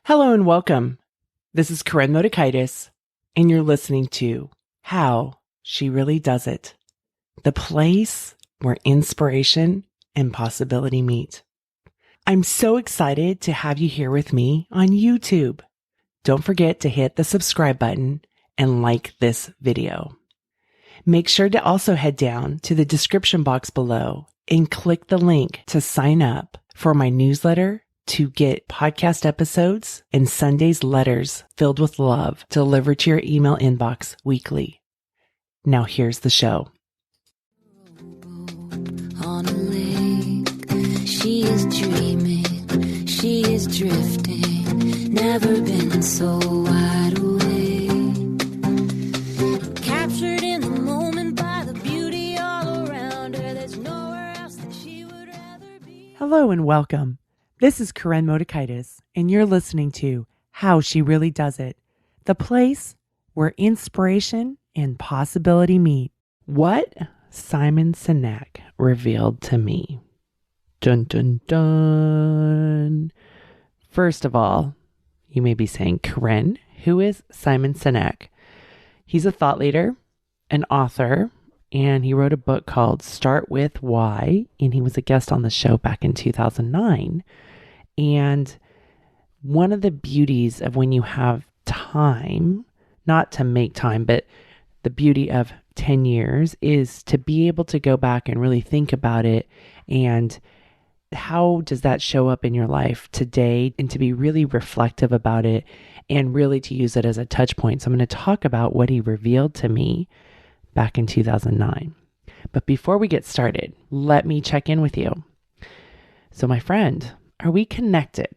Hello and welcome. This is Koren, and you're listening to How She Really Does It, the place where inspiration and possibility meet. I'm so excited to have you here with me on YouTube. Don't forget to hit the subscribe button and like this video. Make sure to also head down to the description box below and click the link to sign up for my newsletter to get podcast episodes and Sunday's letters filled with love delivered to your email inbox weekly. Now here's the show. On a lake, she is dreaming, she is drifting, never been so wide awake. Captured in the moment by the beauty all around her, there's nowhere else that she would rather be. Hello and welcome. This is Koren, and you're listening to How She Really Does It, the place where inspiration and possibility meet. What Simon Sinek revealed to me. Dun, dun, dun. First of all, you may be saying, Koren, who is Simon Sinek? He's a thought leader, an author, and he wrote a book called Start With Why, and he was a guest on the show back in 2009. And one of the beauties of when you have time, not to make time, but the beauty of 10 years is to be able to go back and really think about it. And how does that show up in your life today, and to be really reflective about it and really to use it as a touch point. So I'm going to talk about what he revealed to me back in 2009. But before we get started, let me check in with you. So my friend, are we connected?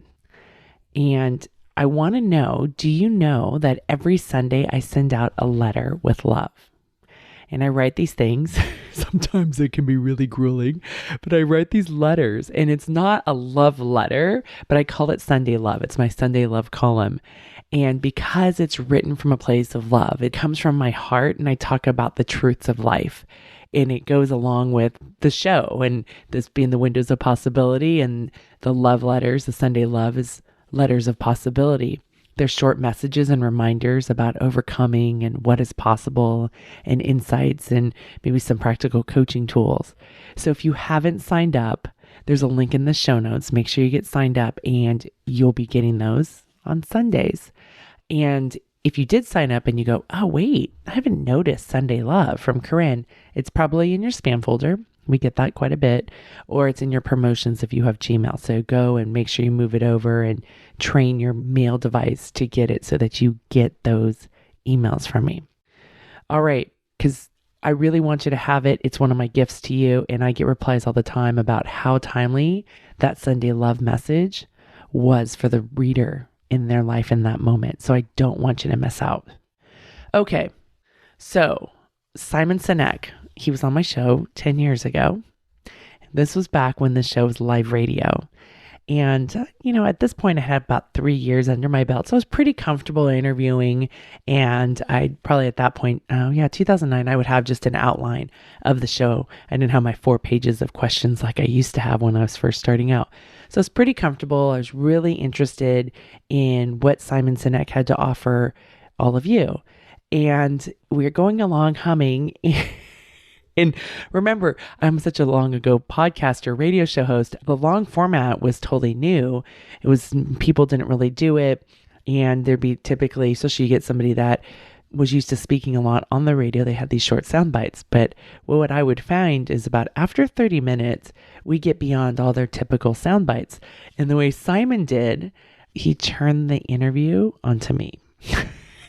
And I want to know, do you know that every Sunday I send out a letter with love? And I write these things. Sometimes it can be really grueling, but I write these letters, and it's not a love letter, but I call it Sunday Love. It's my Sunday Love column. And because it's written from a place of love, it comes from my heart, and I talk about the truths of life. And it goes along with the show, and this being the windows of possibility, and the love letters, the Sunday Love is letters of possibility. They're short messages and reminders about overcoming and what is possible, and insights, and maybe some practical coaching tools. So if you haven't signed up, there's a link in the show notes. Make sure you get signed up, and you'll be getting those on Sundays. And if you did sign up and you go, oh, wait, I haven't noticed Sunday Love from Koren, it's probably in your spam folder. We get that quite a bit. Or it's in your promotions if you have Gmail. So go and make sure you move it over and train your mail device to get it so that you get those emails from me. All right, because I really want you to have it. It's one of my gifts to you. And I get replies all the time about how timely that Sunday Love message was for the reader in their life in that moment. So I don't want you to miss out. Okay, so Simon Sinek, he was on my show 10 years ago. This was back when the show was live radio. And, at this point I had about 3 years under my belt. So I was pretty comfortable interviewing. And I'd probably at that point, 2009, I would have just an outline of the show. I didn't have my 4 pages of questions like I used to have when I was first starting out. So I was pretty comfortable. I was really interested in what Simon Sinek had to offer all of you. And we're going along humming. And remember, I'm such a long ago podcaster, radio show host. The long format was totally new. It was, people didn't really do it. And there'd be typically, especially you get somebody that was used to speaking a lot on the radio, they had these short sound bites. But what I would find is about after 30 minutes, we get beyond all their typical sound bites. And the way Simon did, he turned the interview onto me.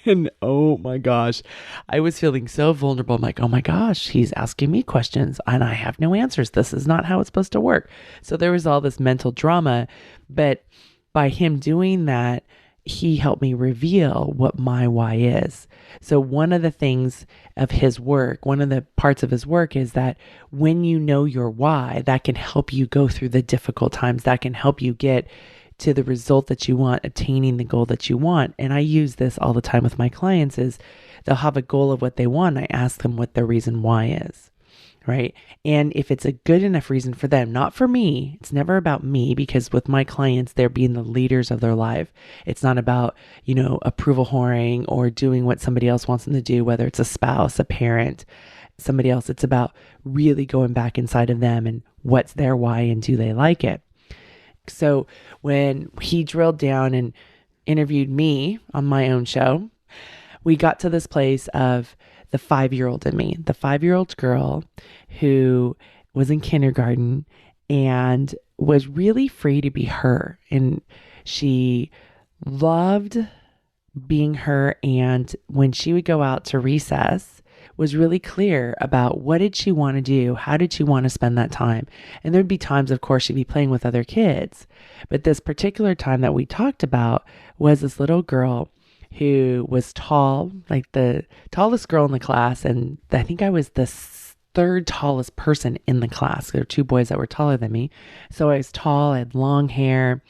And oh my gosh, I was feeling so vulnerable. I'm like, oh my gosh, he's asking me questions and I have no answers. This is not how it's supposed to work. So there was all this mental drama. But by him doing that, he helped me reveal what my why is. So one of the things of his work, one of the parts of his work is that when you know your why, that can help you go through the difficult times. That can help you get to the result that you want, attaining the goal that you want. And I use this all the time with my clients is they'll have a goal of what they want. I ask them what their reason why is. right? And if it's a good enough reason for them, not for me, it's never about me, because with my clients, they're being the leaders of their life. It's not about, approval whoring or doing what somebody else wants them to do, whether it's a spouse, a parent, somebody else. It's about really going back inside of them and what's their why and do they like it. So when he drilled down and interviewed me on my own show, we got to this place of the 5-year-old in me, the 5-year-old girl who was in kindergarten and was really free to be her. And she loved being her. And when she would go out to recess, was really clear about what did she want to do? How did she want to spend that time? And there'd be times, of course, she'd be playing with other kids. But this particular time that we talked about was this little girl who was tall, like the tallest girl in the class. And I think I was the third tallest person in the class. There were 2 boys that were taller than me. So I was tall, I had long hair.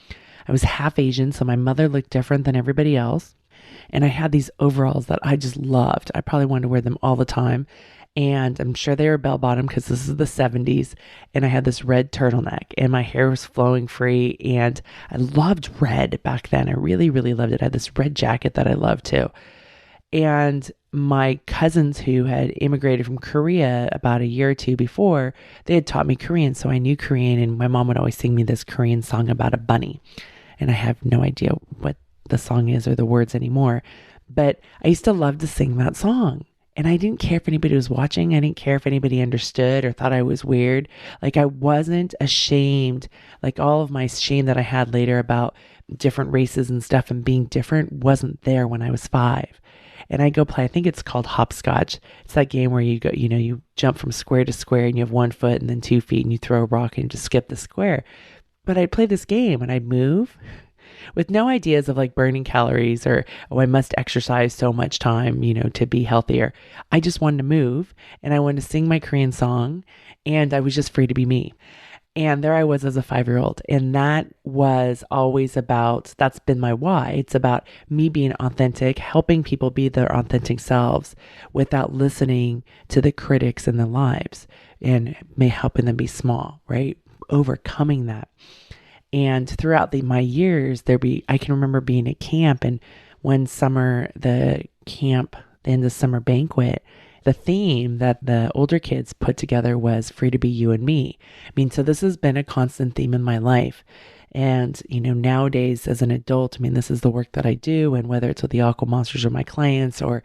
I was half Asian, so my mother looked different than everybody else. And I had these overalls that I just loved. I probably wanted to wear them all the time. And I'm sure they were bell-bottom because this is the 70s. And I had this red turtleneck and my hair was flowing free. And I loved red back then. I really, really loved it. I had this red jacket that I loved too. And my cousins who had immigrated from Korea about a year or 2 before, they had taught me Korean. So I knew Korean, and my mom would always sing me this Korean song about a bunny. And I have no idea what the song is or the words anymore. But I used to love to sing that song. And I didn't care if anybody was watching. I didn't care if anybody understood or thought I was weird. Like, I wasn't ashamed. Like, all of my shame that I had later about different races and stuff and being different wasn't there when I was 5. And I go play, I think it's called hopscotch. It's that game where you go, you jump from square to square and you have 1 foot and then 2 feet and you throw a rock and just skip the square. But I'd play this game and I'd move with no ideas of like burning calories or, oh, I must exercise so much time, to be healthier. I just wanted to move and I wanted to sing my Korean song, and I was just free to be me. And there I was as a 5-year-old. And that was always about, that's been my why. It's about me being authentic, helping people be their authentic selves without listening to the critics in their lives, and helping them be small, right? Overcoming that. And throughout my years, I can remember being at camp, and one summer, the end of summer banquet, the theme that the older kids put together was free to be you and me. I mean, so this has been a constant theme in my life. And, nowadays as an adult, this is the work that I do. And whether it's with the Aqua Monsters or my clients or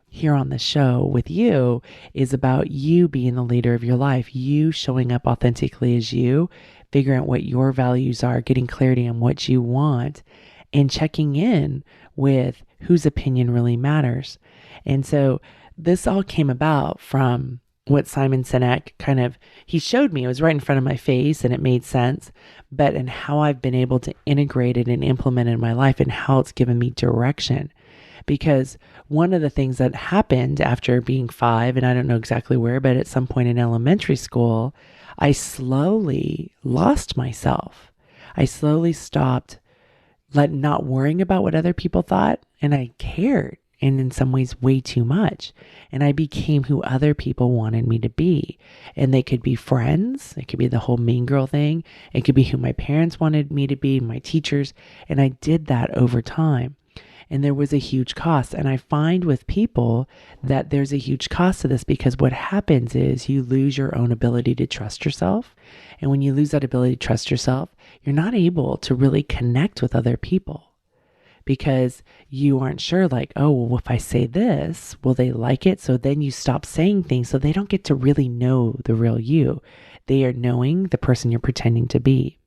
here on the show with you, is about you being the leader of your life, you showing up authentically as you, figuring out what your values are, getting clarity on what you want, and checking in with whose opinion really matters. And so this all came about from what Simon Sinek he showed me. It was right in front of my face and it made sense, but in how I've been able to integrate it and implement it in my life and how it's given me direction. Because one of the things that happened after being 5, and I don't know exactly where, but at some point in elementary school, I slowly lost myself. I slowly stopped not worrying about what other people thought, and I cared. And in some ways, way too much. And I became who other people wanted me to be. And they could be friends. It could be the whole mean girl thing. It could be who my parents wanted me to be, my teachers. And I did that over time. And there was a huge cost. And I find with people that there's a huge cost to this, because what happens is you lose your own ability to trust yourself. And when you lose that ability to trust yourself, you're not able to really connect with other people. Because you aren't sure, like, oh, well, if I say this, will they like it? So then you stop saying things, so they don't get to really know the real you. They are knowing the person you're pretending to be.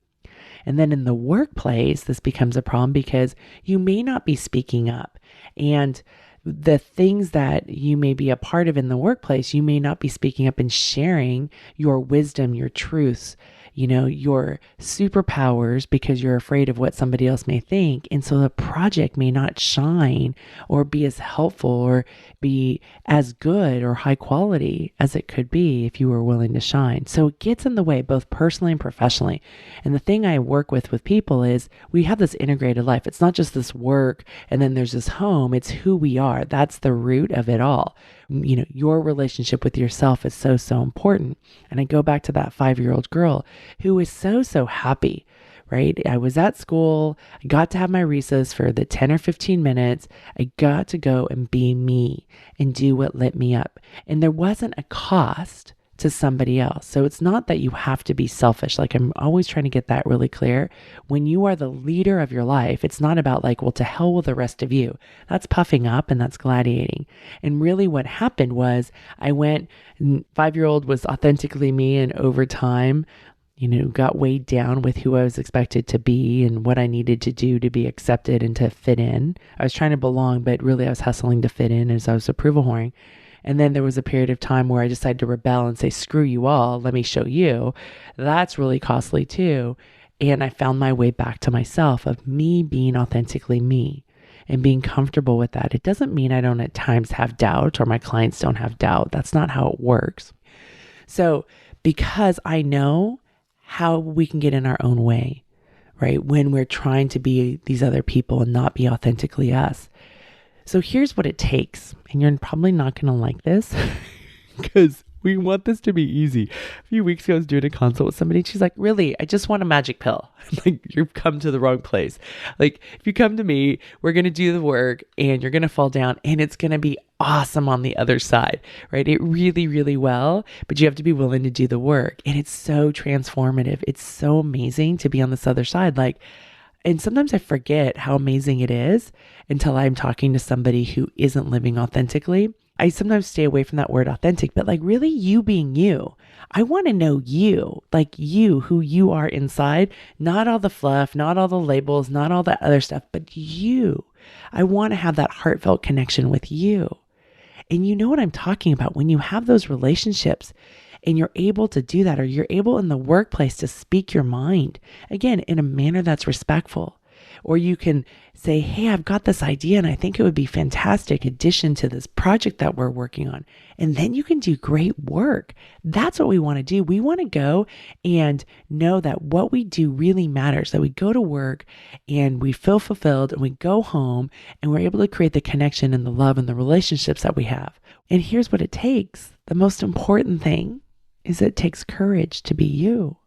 And then in the workplace, this becomes a problem because you may not be speaking up. And the things that you may be a part of in the workplace, you may not be speaking up and sharing your wisdom, your truths, your superpowers, because you're afraid of what somebody else may think. And so the project may not shine or be as helpful or be as good or high quality as it could be if you were willing to shine. So it gets in the way, both personally and professionally. And the thing I work with people is we have this integrated life. It's not just this work and then there's this home. It's who we are. That's the root of it all. Your relationship with yourself is so, so important. And I go back to that 5-year-old girl who was so, so happy, right? I was at school. I got to have my recess for the 10 or 15 minutes. I got to go and be me and do what lit me up. And there wasn't a cost to somebody else. So it's not that you have to be selfish. Like, I'm always trying to get that really clear. When you are the leader of your life, it's not about like, well, to hell with the rest of you. That's puffing up and that's gladiating. And really what happened was 5-year-old was authentically me, and over time, got weighed down with who I was expected to be and what I needed to do to be accepted and to fit in. I was trying to belong, but really I was hustling to fit in as I was approval whoring. And then there was a period of time where I decided to rebel and say, screw you all, let me show you. That's really costly too. And I found my way back to myself, of me being authentically me and being comfortable with that. It doesn't mean I don't at times have doubt, or my clients don't have doubt. That's not how it works. So because I know how we can get in our own way, right? When we're trying to be these other people and not be authentically us. So here's what it takes, and you're probably not going to like this because we want this to be easy. A few weeks ago, I was doing a consult with somebody. She's like, really, I just want a magic pill. Like, you've come to the wrong place. Like, if you come to me, we're going to do the work and you're going to fall down and it's going to be awesome on the other side, right? It really, really will, but you have to be willing to do the work. And it's so transformative. It's so amazing to be on this other side. And sometimes I forget how amazing it is until I'm talking to somebody who isn't living authentically. I sometimes stay away from that word authentic, but like, really, you being you. I want to know you, like you, who you are inside, not all the fluff, not all the labels, not all that other stuff, but you. I want to have that heartfelt connection with you. And you know what I'm talking about when you have those relationships and you're able to do that, or you're able in the workplace to speak your mind, again, in a manner that's respectful. Or you can say, hey, I've got this idea and I think it would be fantastic addition to this project that we're working on. And then you can do great work. That's what we want to do. We want to go and know that what we do really matters, that we go to work and we feel fulfilled and we go home and we're able to create the connection and the love and the relationships that we have. And here's what it takes. The most important thing is it takes courage to be you.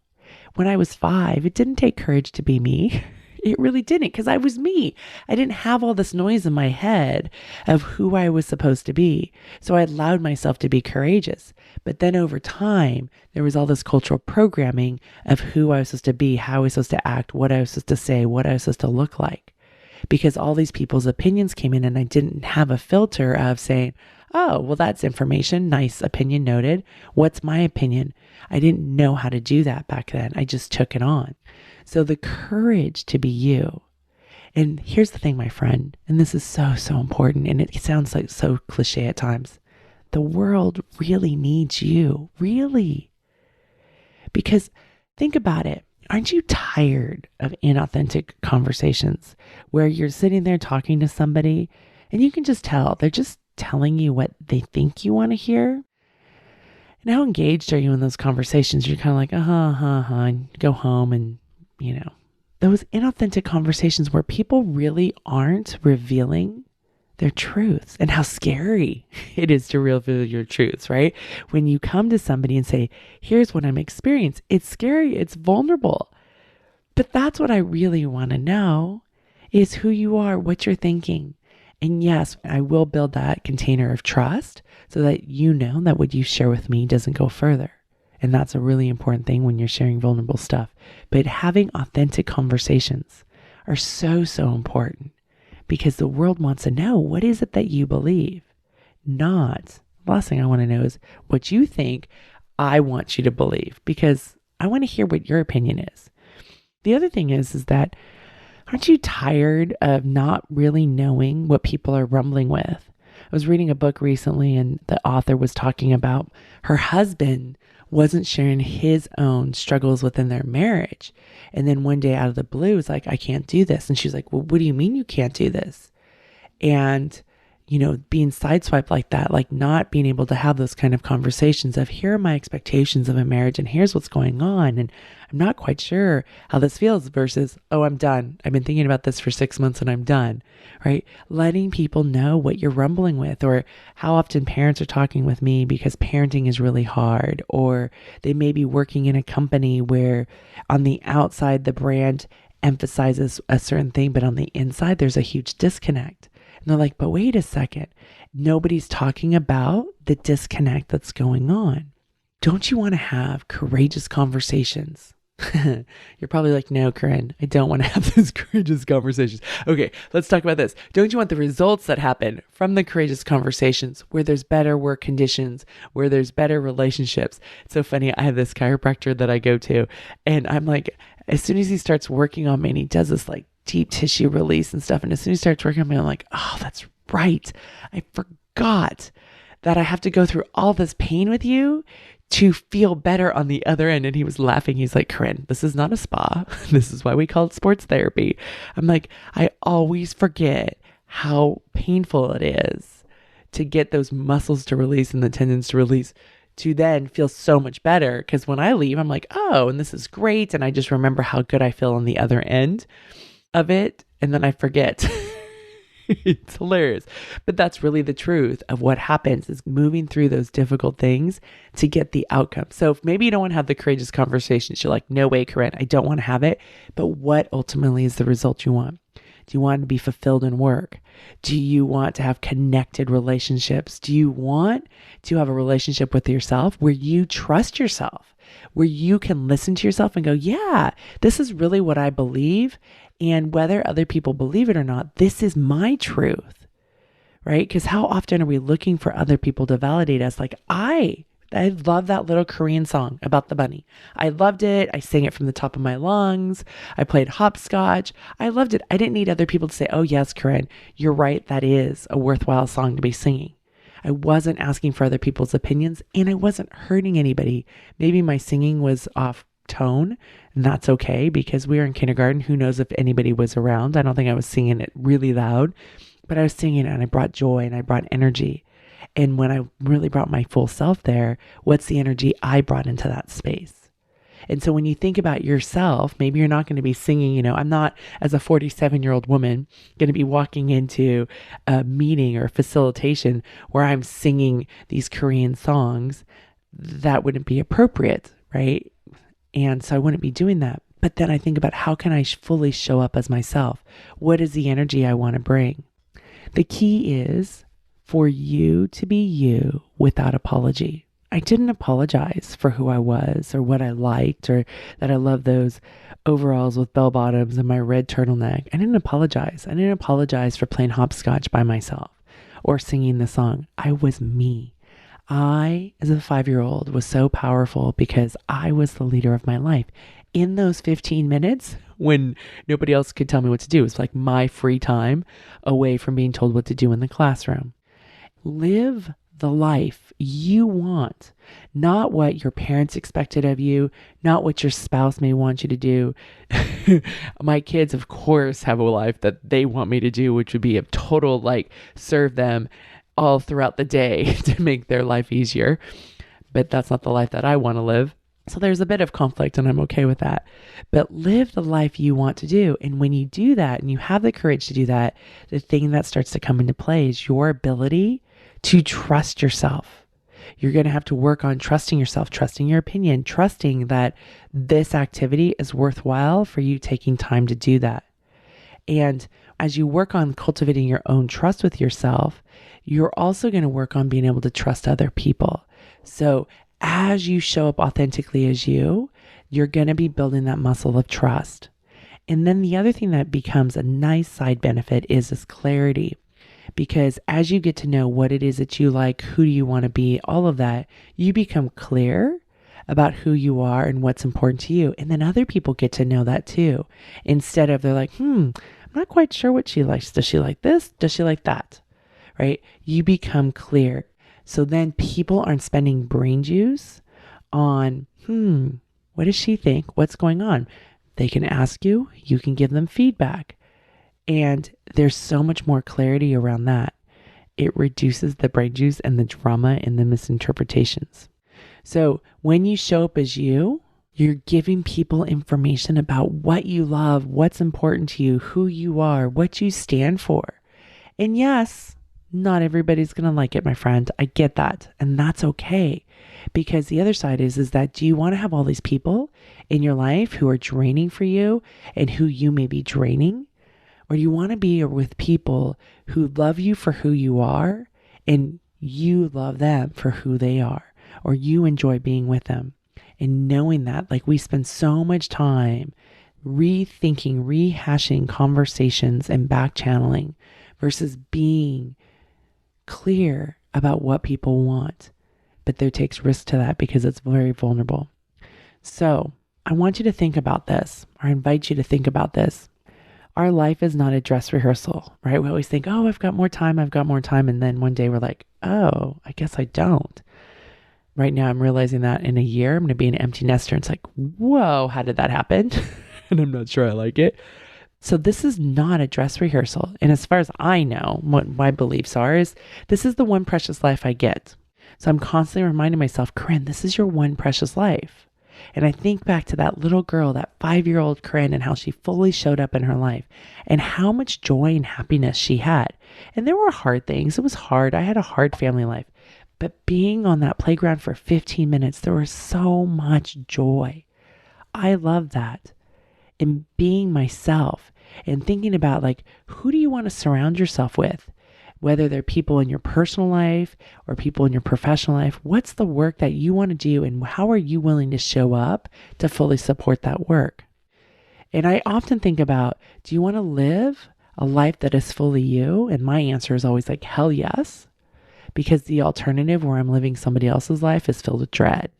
When I was 5, it didn't take courage to be me. It really didn't, because I was me. I didn't have all this noise in my head of who I was supposed to be. So I allowed myself to be courageous. But then over time, there was all this cultural programming of who I was supposed to be, how I was supposed to act, what I was supposed to say, what I was supposed to look like. Because all these people's opinions came in and I didn't have a filter of saying, oh, well, that's information. Nice opinion noted. What's my opinion? I didn't know how to do that back then. I just took it on. So the courage to be you. And here's the thing, my friend, and this is so, so important. And it sounds like so cliche at times. The world really needs you, really. Because think about it. Aren't you tired of inauthentic conversations where you're sitting there talking to somebody and you can just tell they're just telling you what they think you want to hear? And how engaged are you in those conversations? You're kind of like, and go home and, those inauthentic conversations where people really aren't revealing their truths, and how scary it is to reveal your truths, right? When you come to somebody and say, here's what I'm experiencing, it's scary, it's vulnerable. But that's what I really want to know is who you are, what you're thinking. And yes, I will build that container of trust so that you know that what you share with me doesn't go further. And that's a really important thing when you're sharing vulnerable stuff. But having authentic conversations are so, so important because the world wants to know, what is it that you believe? Not, the last thing I want to know is what you think I want you to believe, because I want to hear what your opinion is. The other thing is that aren't you tired of not really knowing what people are rumbling with? I was reading a book recently and the author was talking about her husband wasn't sharing his own struggles within their marriage. And then one day out of the blue, it's like, I can't do this. And she's like, well, what do you mean you can't do this? And, being sideswiped like that, like not being able to have those kind of conversations of here are my expectations of a marriage and here's what's going on. And I'm not quite sure how this feels versus, oh, I'm done. I've been thinking about this for 6 months and I'm done, right? Letting people know what you're rumbling with, or how often parents are talking with me because parenting is really hard, or they may be working in a company where on the outside, the brand emphasizes a certain thing, but on the inside, there's a huge disconnect. And they're like, but wait a second, nobody's talking about the disconnect that's going on. Don't you want to have courageous conversations? You're probably like, no, Koren, I don't want to have those courageous conversations. Okay, let's talk about this. Don't you want the results that happen from the courageous conversations where there's better work conditions, where there's better relationships? It's so funny. I have this chiropractor that I go to, and I'm like, as soon as he starts working on me and he does this like deep tissue release and stuff, and as soon as he starts working on me, I'm like, oh, that's right. I forgot that I have to go through all this pain with you to feel better on the other end. And he was laughing. He's like, Koren, this is not a spa. This is why we call it sports therapy. I'm like, I always forget how painful it is to get those muscles to release and the tendons to release, to then feel so much better. Because when I leave, I'm like, oh, and this is great. And I just remember how good I feel on the other end of it. And then I forget. It's hilarious. But that's really the truth of what happens, is moving through those difficult things to get the outcome. So if maybe you don't want to have the courageous conversations, you're like, no way, Koren, I don't want to have it. But what ultimately is the result you want? Do you want to be fulfilled in work? Do you want to have connected relationships? Do you want to have a relationship with yourself where you trust yourself, where you can listen to yourself and go, yeah, this is really what I believe. And whether other people believe it or not, this is my truth, right? Because how often are we looking for other people to validate us? Like I love that little Korean song about the bunny. I loved it. I sang it from the top of my lungs. I played hopscotch. I loved it. I didn't need other people to say, oh yes, Koren, you're right. That is a worthwhile song to be singing. I wasn't asking for other people's opinions, and I wasn't hurting anybody. Maybe my singing was off tone, and that's okay because we were in kindergarten. Who knows if anybody was around? I don't think I was singing it really loud, but I was singing it and I brought joy and I brought energy. And when I really brought my full self there, what's the energy I brought into that space? And so when you think about yourself, maybe you're not going to be singing, I'm not, as a 47-year-old woman, going to be walking into a meeting or facilitation where I'm singing these Korean songs. That wouldn't be appropriate, right? And so I wouldn't be doing that. But then I think about, how can I fully show up as myself? What is the energy I want to bring? The key is for you to be you without apology. I didn't apologize for who I was or what I liked, or that I love those overalls with bell bottoms and my red turtleneck. I didn't apologize. I didn't apologize for playing hopscotch by myself or singing the song. I was me. I, as a 5-year-old, was so powerful because I was the leader of my life. In those 15 minutes, when nobody else could tell me what to do, it was like my free time away from being told what to do in the classroom. Live the life you want, not what your parents expected of you, not what your spouse may want you to do. My kids, of course, have a life that they want me to do, which would be a total serve them all throughout the day to make their life easier. But that's not the life that I want to live. So there's a bit of conflict, and I'm okay with that. But live the life you want to do. And when you do that and you have the courage to do that, the thing that starts to come into play is your ability to trust yourself. You're going to have to work on trusting yourself, trusting your opinion, trusting that this activity is worthwhile for you taking time to do that. And as you work on cultivating your own trust with yourself, you're also going to work on being able to trust other people. So as you show up authentically as you, you're going to be building that muscle of trust. And then the other thing that becomes a nice side benefit is this clarity. Because as you get to know what it is that you like, who do you want to be, all of that, you become clear about who you are and what's important to you. And then other people get to know that too. Instead of they're like, I'm not quite sure what she likes. Does she like this? Does she like that? Right? You become clear. So then people aren't spending brain juice on, what does she think? What's going on? They can ask you, you can give them feedback. And there's so much more clarity around that. it reduces the brain juice and the drama and the misinterpretations. So when you show up as you, you're giving people information about what you love, what's important to you, who you are, what you stand for. And yes, not everybody's going to like it, my friend. I get that. And that's okay. Because the other side is that do you want to have all these people in your life who are draining for you and who you may be draining? Or do you want to be with people who love you for who you are and you love them for who they are, or you enjoy being with them? And knowing that, like, we spend so much time rethinking, rehashing conversations and back channeling versus being clear about what people want. But there takes risk to that because it's very vulnerable. So I want you to think about this, or I invite you to think about this. Our life is not a dress rehearsal, right? We always think, oh, I've got more time. And then one day we're like, oh, I guess I don't. Right now, I'm realizing that in a year, I'm going to be an empty nester. And it's like, whoa, how did that happen? And I'm not sure I like it. So this is not a dress rehearsal. And as far as I know, what my beliefs are is this is the one precious life I get. So I'm constantly reminding myself, Koren, this is your one precious life. And I think back to that little girl, that 5-year-old Koren, and how she fully showed up in her life and how much joy and happiness she had. And there were hard things. It was hard. I had a hard family life. But being on that playground for 15 minutes, there was so much joy. I love that. And being myself and thinking about, like, who do you want to surround yourself with? Whether they're people in your personal life or people in your professional life, what's the work that you want to do and how are you willing to show up to fully support that work? And I often think about, do you want to live a life that is fully you? And my answer is always like, hell yes. Because the alternative where I'm living somebody else's life is filled with dread.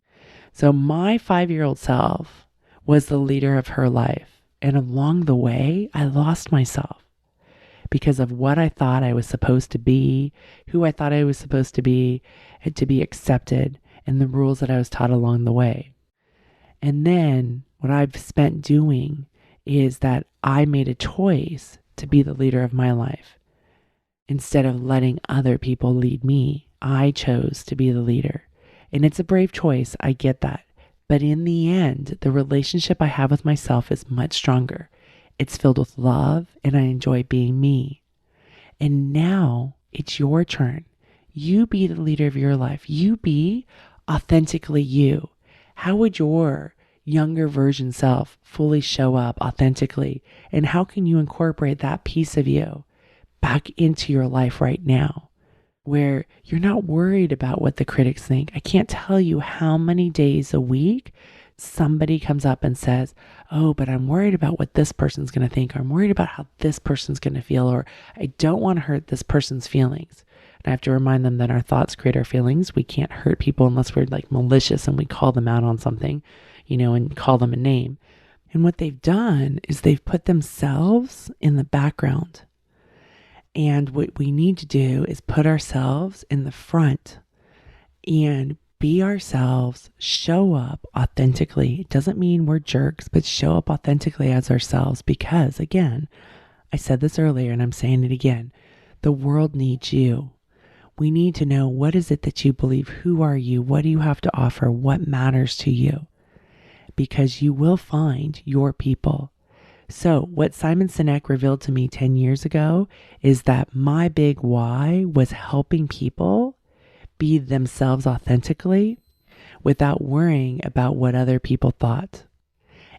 So my 5-year-old self was the leader of her life. And along the way, I lost myself because of what I thought I was supposed to be, who I thought I was supposed to be, and to be accepted, and the rules that I was taught along the way. And then what I've spent doing is that I made a choice to be the leader of my life. Instead of letting other people lead me, I chose to be the leader. And it's a brave choice, I get that. But in the end, the relationship I have with myself is much stronger. It's filled with love, and I enjoy being me. And now it's your turn. You be the leader of your life. You be authentically you. How would your younger version self fully show up authentically? And how can you incorporate that piece of you back into your life right now, where you're not worried about what the critics think? I can't tell you how many days a week somebody comes up and says, oh, but I'm worried about what this person's going to think, or I'm worried about how this person's going to feel, or I don't want to hurt this person's feelings. And I have to remind them that our thoughts create our feelings. We can't hurt people unless we're like malicious and we call them out on something, and call them a name. And what they've done is they've put themselves in the background. And what we need to do is put ourselves in the front and be ourselves, show up authentically. It doesn't mean we're jerks, but show up authentically as ourselves because, again, I said this earlier and I'm saying it again, the world needs you. We need to know, what is it that you believe? Who are you? What do you have to offer? What matters to you? Because you will find your people. So what Simon Sinek revealed to me 10 years ago is that my big why was helping people be themselves authentically without worrying about what other people thought.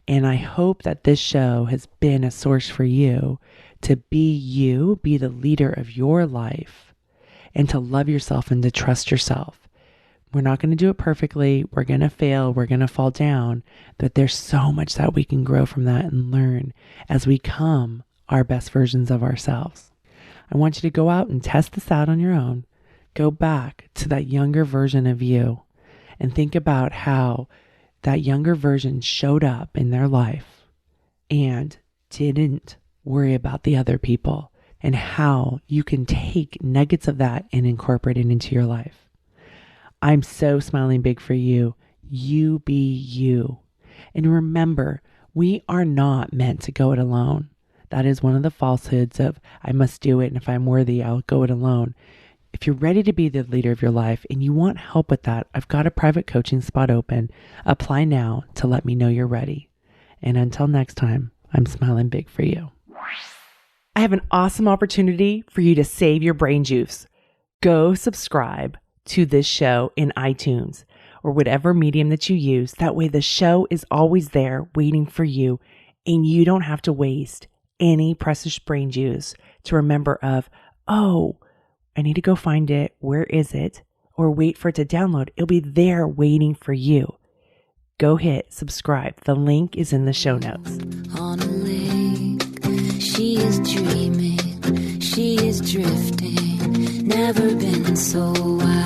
And I hope that this show has been a source for you to be you, be the leader of your life, and to love yourself and to trust yourself. We're not going to do it perfectly. We're going to fail. We're going to fall down. But there's so much that we can grow from that and learn as we become our best versions of ourselves. I want you to go out and test this out on your own. Go back to that younger version of you and think about how that younger version showed up in their life and didn't worry about the other people, and how you can take nuggets of that and incorporate it into your life. I'm so smiling big for you. You be you. And remember, we are not meant to go it alone. That is one of the falsehoods of, I must do it, and if I'm worthy, I'll go it alone. If you're ready to be the leader of your life and you want help with that, I've got a private coaching spot open. Apply now to let me know you're ready. And until next time, I'm smiling big for you. I have an awesome opportunity for you to save your brain juice. Go subscribe to this show in iTunes or whatever medium that you use. That way the show is always there waiting for you and you don't have to waste any precious brain juice to remember I need to go find it. Where is it? Or wait for it to download. It'll be there waiting for you. Go hit subscribe. The link is in the show notes. On a lake, she is dreaming, she is drifting, never been so wild.